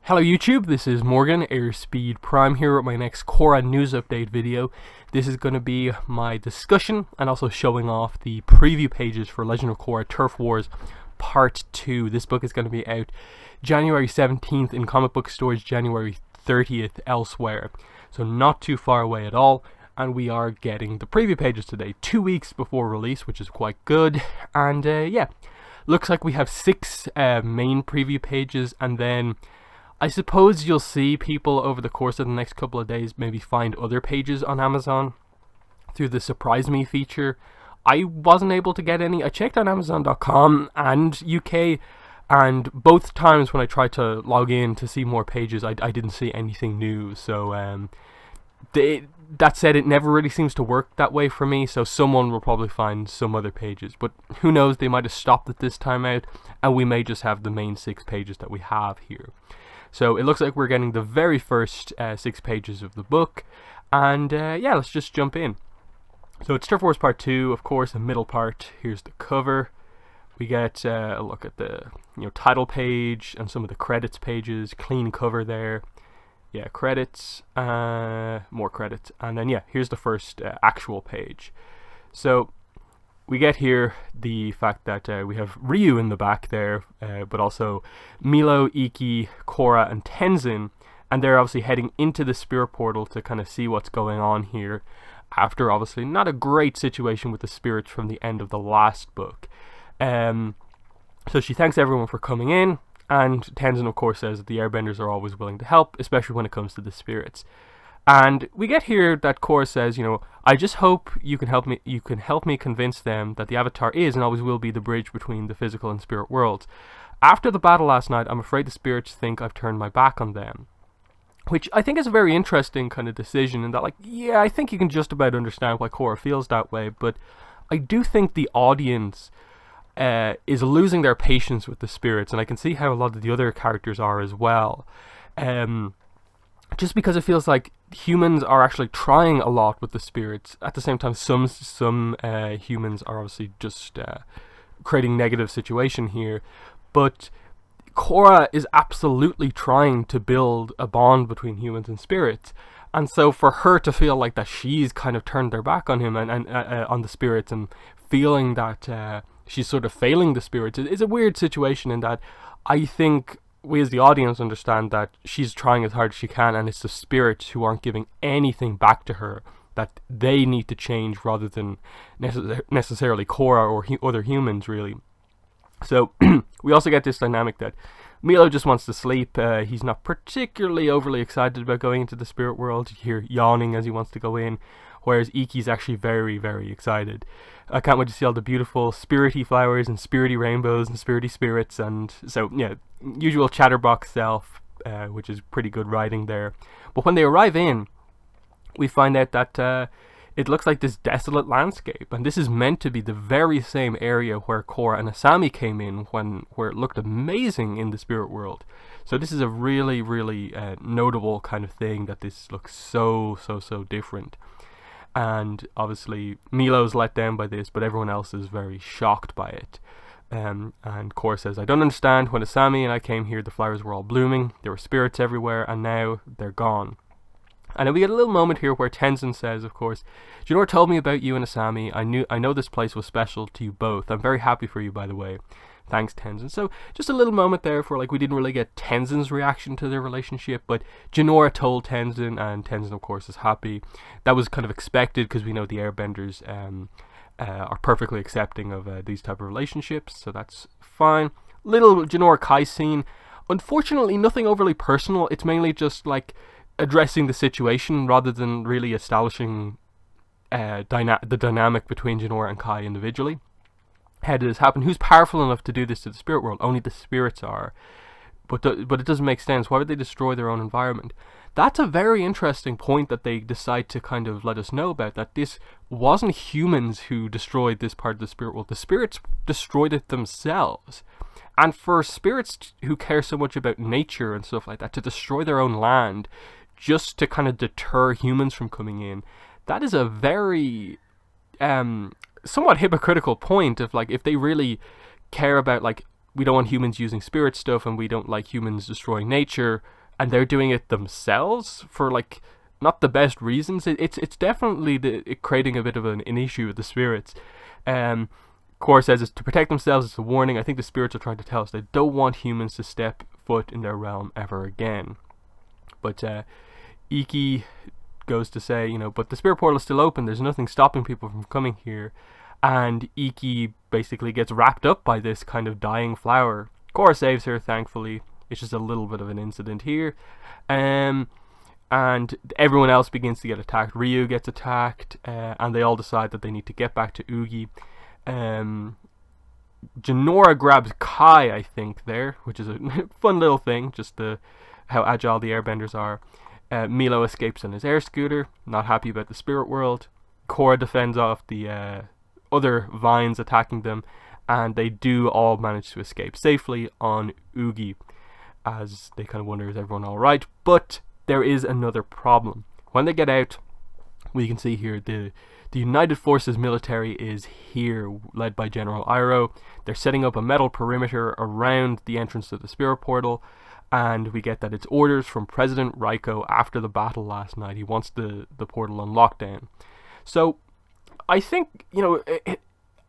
Hello YouTube, this is Morgan, Airspeed Prime here with my next Korra news update video. This is going to be my discussion and also showing off the preview pages for Legend of Korra Turf Wars Part 2. This book is going to be out January 17th in comic book stores, January 30th elsewhere. So not too far away at all, and we are getting the preview pages today, 2 weeks before release, which is quite good. And yeah, looks like we have 6 main preview pages, and then I suppose you'll see people over the course of the next couple of days maybe find other pages on Amazon through the Surprise Me feature. I wasn't able to get any. I checked on Amazon.com and UK, and both times when I tried to log in to see more pages, I didn't see anything new. So that said, it never really seems to work that way for me, so someone will probably find some other pages. But who knows, they might have stopped it this time out, and we may just have the main 6 pages that we have here. So it looks like we're getting the very first 6 pages of the book, and yeah, let's just jump in. So it's Turf Wars Part 2, of course, the middle part. Here's the cover. We get a look at the title page and some of the credits pages. Clean cover there. Yeah, credits, more credits, and then yeah, here's the first actual page. So we get here the fact that we have Ryu in the back there, but also Milo, Iki, Korra, and Tenzin, and they're obviously heading into the spirit portal to kind of see what's going on here, after obviously not a great situation with the spirits from the end of the last book. So she thanks everyone for coming in, and Tenzin of course says that the airbenders are always willing to help, especially when it comes to the spirits. And we get here that Korra says, I just hope you can help me convince them that the Avatar is and always will be the bridge between the physical and spirit worlds. After the battle last night, I'm afraid the spirits think I've turned my back on them. Which I think is a very interesting kind of decision, in that, like, yeah, I think you can just about understand why Korra feels that way, but I do think the audience is losing their patience with the spirits, and I can see how a lot of the other characters are as well. Just because it feels like humans are actually trying a lot with the spirits. At the same time, some humans are obviously just creating negative situation here. But Korra is absolutely trying to build a bond between humans and spirits. And so for her to feel like that she's kind of turned their back on him and on the spirits, and feeling that she's sort of failing the spirits is a weird situation, in that I think we as the audience understand that she's trying as hard as she can, and it's the spirits who aren't giving anything back to her that they need to change, rather than necessarily Korra or other humans, really. So we also get this dynamic that Milo just wants to sleep. He's not particularly overly excited about going into the spirit world. You hear yawning as he wants to go in, whereas Iki's actually very, very excited. I can't wait to see all the beautiful spirity flowers and spirity rainbows and spirity spirits. And so yeah, usual chatterbox self, which is pretty good writing there. But when they arrive in, we find out that it looks like this desolate landscape, and this is meant to be the very same area where Korra and Asami came in, where it looked amazing in the spirit world. So this is a really, really notable kind of thing, that this looks so different. And obviously Milo's let down by this, but everyone else is very shocked by it. And Korra says, I don't understand. When Asami and I came here, the flowers were all blooming, there were spirits everywhere, and now they're gone. And then we get a little moment here where Tenzin says, of course, Jinora told me about you and Asami. I know this place was special to you both. I'm very happy for you, by the way. Thanks, Tenzin. So just a little moment there for, like, we didn't really get Tenzin's reaction to their relationship, but Jinora told Tenzin, and Tenzin of course is happy. That was kind of expected, because we know the airbenders are perfectly accepting of these type of relationships, so that's fine. Little Jinora Kai scene. Unfortunately, nothing overly personal. It's mainly just like addressing the situation rather than really establishing the dynamic between Jinora and Kai individually. How did this happen? Who's powerful enough to do this to the spirit world? Only the spirits are. But it doesn't make sense. Why would they destroy their own environment? That's a very interesting point that they decide to kind of let us know about, that this wasn't humans who destroyed this part of the spirit world. The spirits destroyed it themselves. And for spirits who care so much about nature and stuff like that, to destroy their own land just to kind of deter humans from coming in, that is a very somewhat hypocritical point of, like, if they really care about, like, we don't want humans using spirit stuff, and we don't like humans destroying nature, and they're doing it themselves for like not the best reasons. It's definitely creating a bit of an issue with the spirits. Korra says it's to protect themselves. It's a warning. I think the spirits are trying to tell us they don't want humans to step foot in their realm ever again. But Iki goes to say, you know, but the spirit portal is still open. There's nothing stopping people from coming here. And Iki basically gets wrapped up by this kind of dying flower. Korra saves her, thankfully. It's just a little bit of an incident here. And everyone else begins to get attacked. Ryu gets attacked, and they all decide that they need to get back to Oogie. Jinora grabs Kai, I think, there, which is a fun little thing, just how agile the airbenders are. Milo escapes on his air scooter, not happy about the spirit world. Korra defends off the other vines attacking them, and they do all manage to escape safely on Oogie, as they kind of wonder, is everyone alright? But there is another problem. When they get out, we can see here the United Forces military is here, led by General Iroh. They're setting up a metal perimeter around the entrance to the spirit portal, and we get that it's orders from President Raiko after the battle last night. He wants the portal on lockdown. So I think, you know,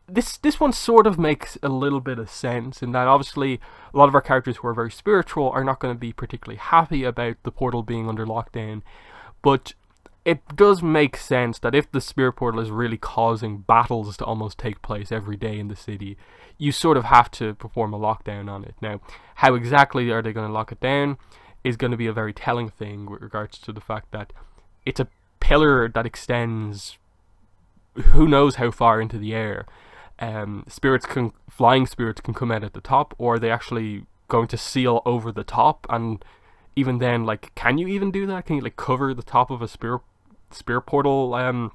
this one sort of makes a little bit of sense, in that obviously a lot of our characters who are very spiritual are not going to be particularly happy about the portal being under lockdown, but it does make sense that if the spirit portal is really causing battles to almost take place every day in the city, you sort of have to perform a lockdown on it. Now, how exactly are they going to lock it down is going to be a very telling thing with regards to the fact that it's a pillar that extends who knows how far into the air. Flying spirits can come out at the top, or are they actually going to seal over the top? And even then, like, can you even do that? Can you like cover the top of a spirit portal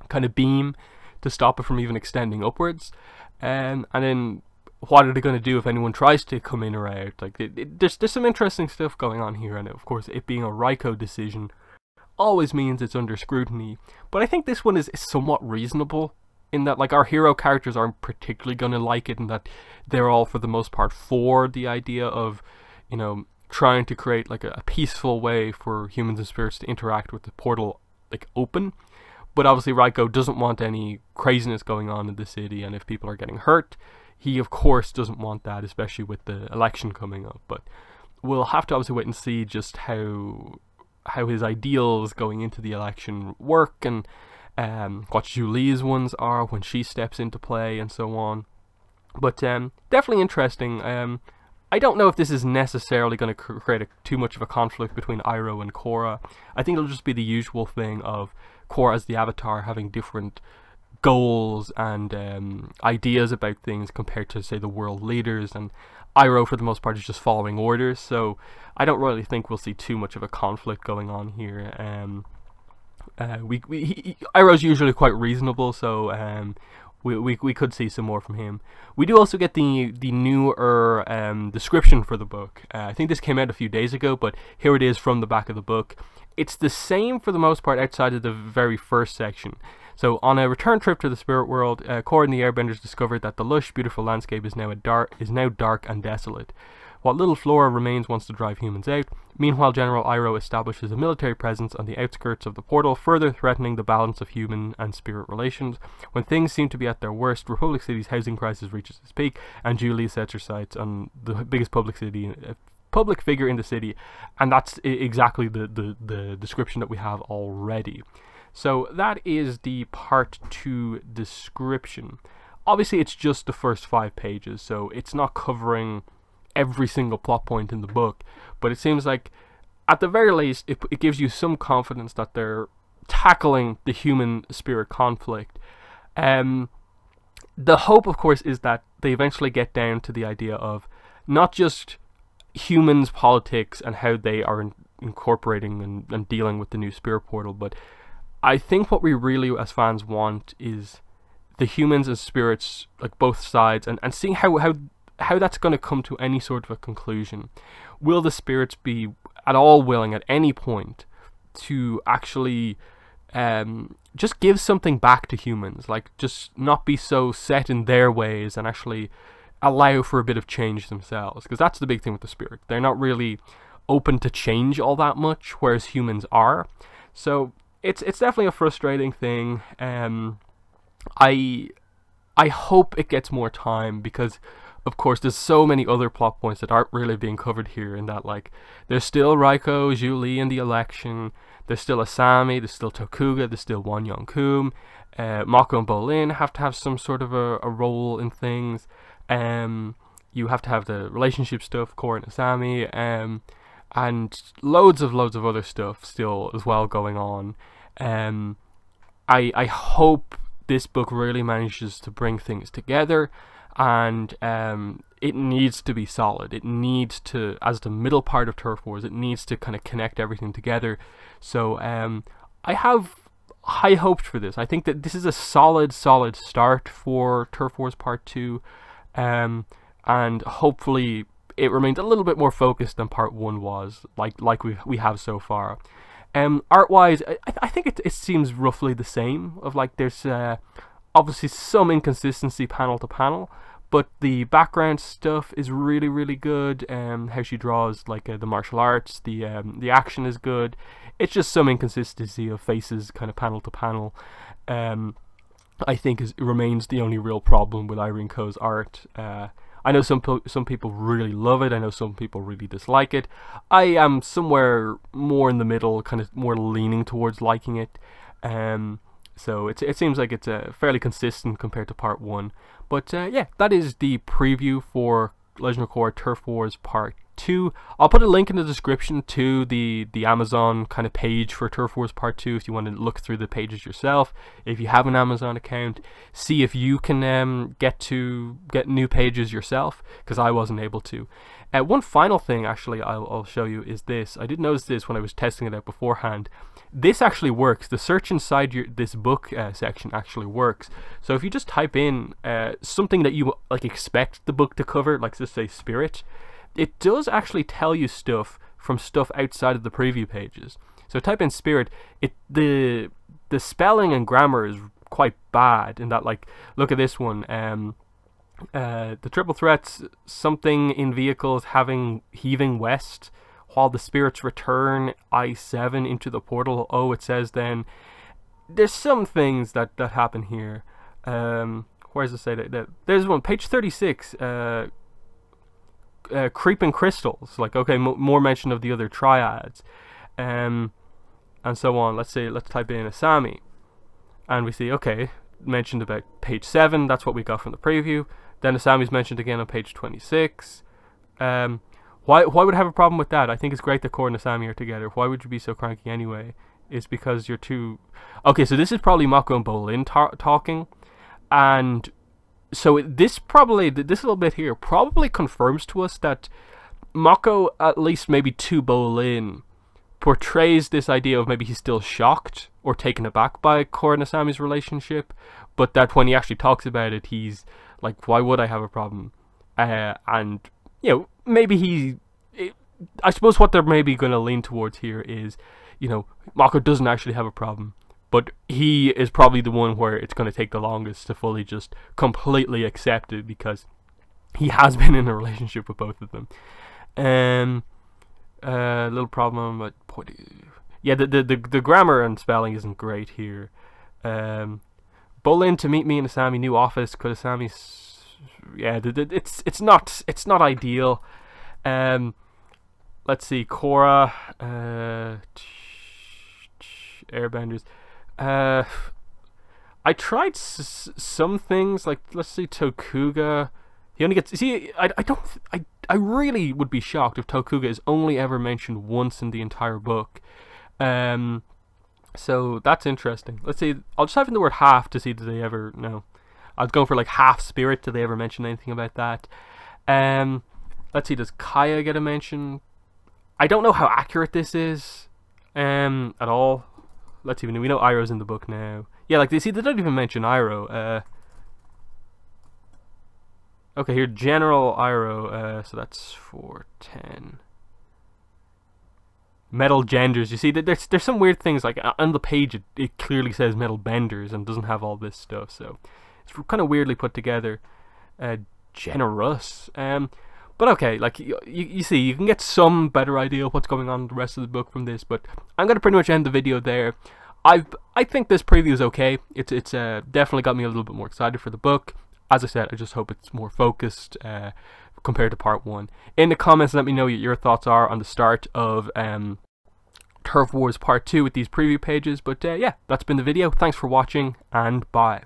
kind of beam to stop it from even extending upwards? And then what are they going to do if anyone tries to come in or out? Like, there's some interesting stuff going on here, and of course it being a Raiko decision always means it's under scrutiny. But I think this one is somewhat reasonable, in that like our hero characters aren't particularly going to like it, and that they're all for the most part for the idea of, you know, trying to create like a peaceful way for humans and spirits to interact with the portal like open. But obviously Raiko doesn't want any craziness going on in the city, and if people are getting hurt, he of course doesn't want that, especially with the election coming up. But we'll have to obviously wait and see just how his ideals going into the election work, and what Julie's ones are when she steps into play, and so on. But definitely interesting. I don't know if this is necessarily going to create too much of a conflict between Iroh and Korra. I think it'll just be the usual thing of Korra as the Avatar having different goals and ideas about things compared to, say, the world leaders, and Iroh for the most part is just following orders. So I don't really think we'll see too much of a conflict going on here. Iroh's usually quite reasonable, so we could see some more from him. We do also get the newer description for the book. I think this came out a few days ago, but here it is from the back of the book. It's the same for the most part outside of the very first section. So on a return trip to the spirit world, Korra and the Airbenders discovered that the lush, beautiful landscape is now dark and desolate. What little flora remains wants to drive humans out. Meanwhile, General Iroh establishes a military presence on the outskirts of the portal, further threatening the balance of human and spirit relations. When things seem to be at their worst, Republic City's housing crisis reaches its peak, and Julie sets her sights on the biggest public figure in the city, and that's exactly the description that we have already. So that is the part 2 description. Obviously, it's just the first 5 pages, so it's not covering every single plot point in the book, but it seems like at the very least it gives you some confidence that they're tackling the human spirit conflict. The hope, of course, is that they eventually get down to the idea of not just humans' politics and how they are incorporating and dealing with the new spirit portal, but I think what we really as fans want is the humans and spirits, like both sides, and seeing how that's going to come to any sort of a conclusion. Will the spirits be at all willing at any point to actually just give something back to humans, like just not be so set in their ways and actually allow for a bit of change themselves, because that's the big thing with the spirit. They're not really open to change all that much, whereas humans are. So it's definitely a frustrating thing. I hope it gets more time, because of course there's so many other plot points that aren't really being covered here, in that, like, there's still Raiko, Zhu Li in the election, there's still Asami, there's still Tokuga, there's still Wan Yong-kun, Mako and Bolin have to have some sort of a role in things. You have to have the relationship stuff, Korra and Asami, and loads of other stuff still as well going on. I hope this book really manages to bring things together, and it needs to be solid. It needs to, as the middle part of Turf Wars, it needs to kind of connect everything together. So I have high hopes for this. I think that this is a solid start for Turf Wars Part 2, and hopefully it remains a little bit more focused than Part 1 was, like we have so far. Art-wise, I think it seems roughly the same. Of, like, there's obviously some inconsistency panel to panel, but the background stuff is really good. How she draws, like, the martial arts, the action is good. It's just some inconsistency of faces, kind of panel to panel. I think remains the only real problem with Irene Co's art. I know some people really love it. I know some people really dislike it. I am somewhere more in the middle, kind of more leaning towards liking it. So it seems like it's fairly consistent compared to Part 1. But yeah, that is the preview for Legend of Korra Turf Wars Part 2. I'll put a link in the description to the Amazon kind of page for Turf Wars Part 2 if you want to look through the pages yourself. If you have an Amazon account, see if you can get new pages yourself, because I wasn't able to. One final thing, actually, I'll show you is this. I did notice this when I was testing it out beforehand. This actually works. The search inside this book section actually works. So if you just type in something that you like expect the book to cover, like just say spirit, it does actually tell you stuff from stuff outside of the preview pages. So type in spirit, the spelling and grammar is quite bad in that, like, look at this one. The triple threats, something in vehicles heaving west, while the spirits return I-7 into the portal. Oh, it says then. There's some things that happen here. Where does it say that? There's one, page 36. Creeping crystals. Like, okay, more mention of the other triads. And so on. Let's type in Asami. And we see, okay, mentioned about page 7. That's what we got from the preview. Then Asami's mentioned again on page 26. Why would I have a problem with that? I think it's great that Korra and Asami are together. Why would you be so cranky anyway? It's because you're too... Okay, so this is probably Mako and Bolin talking. And so this little bit here probably confirms to us that Mako, at least maybe to Bolin, portrays this idea of maybe he's still shocked or taken aback by Korra and Asami's relationship, but that when he actually talks about it, he's like, why would I have a problem? And, you know, maybe I suppose what they're maybe going to lean towards here is, you know, Mako doesn't actually have a problem, but he is probably the one where it's going to take the longest to fully just completely accept it, because he has been in a relationship with both of them. Little problem, but yeah, the grammar and spelling isn't great here. Bolin to meet me in Asami new office. Could Asami's, yeah, it's not ideal. Let's see, Korra, airbenders. I tried some things, like, let's see, Tokuga. He only gets, see, I really would be shocked if Tokuga is only ever mentioned once in the entire book. So that's interesting. Let's see, I'll just type in the word half to see, do they ever, no. I was going for like half spirit, do they ever mention anything about that? Let's see, does Kaya get a mention? I don't know how accurate this is, at all. Let's see, we know Iroh's in the book now. Yeah, like, see, they don't even mention Iroh. Okay, here, General Iroh, so that's 410. Metal genders, you see, there's some weird things, like, on the page it clearly says metal benders and doesn't have all this stuff, so it's kind of weirdly put together. generous. But okay, like you see, you can get some better idea of what's going on in the rest of the book from this. But I'm gonna pretty much end the video there. I think this preview is okay. It's definitely got me a little bit more excited for the book. As I said, I just hope it's more focused compared to part 1. In the comments, let me know what your thoughts are on the start of Turf Wars Part 2 with these preview pages. But yeah, that's been the video. Thanks for watching, and bye.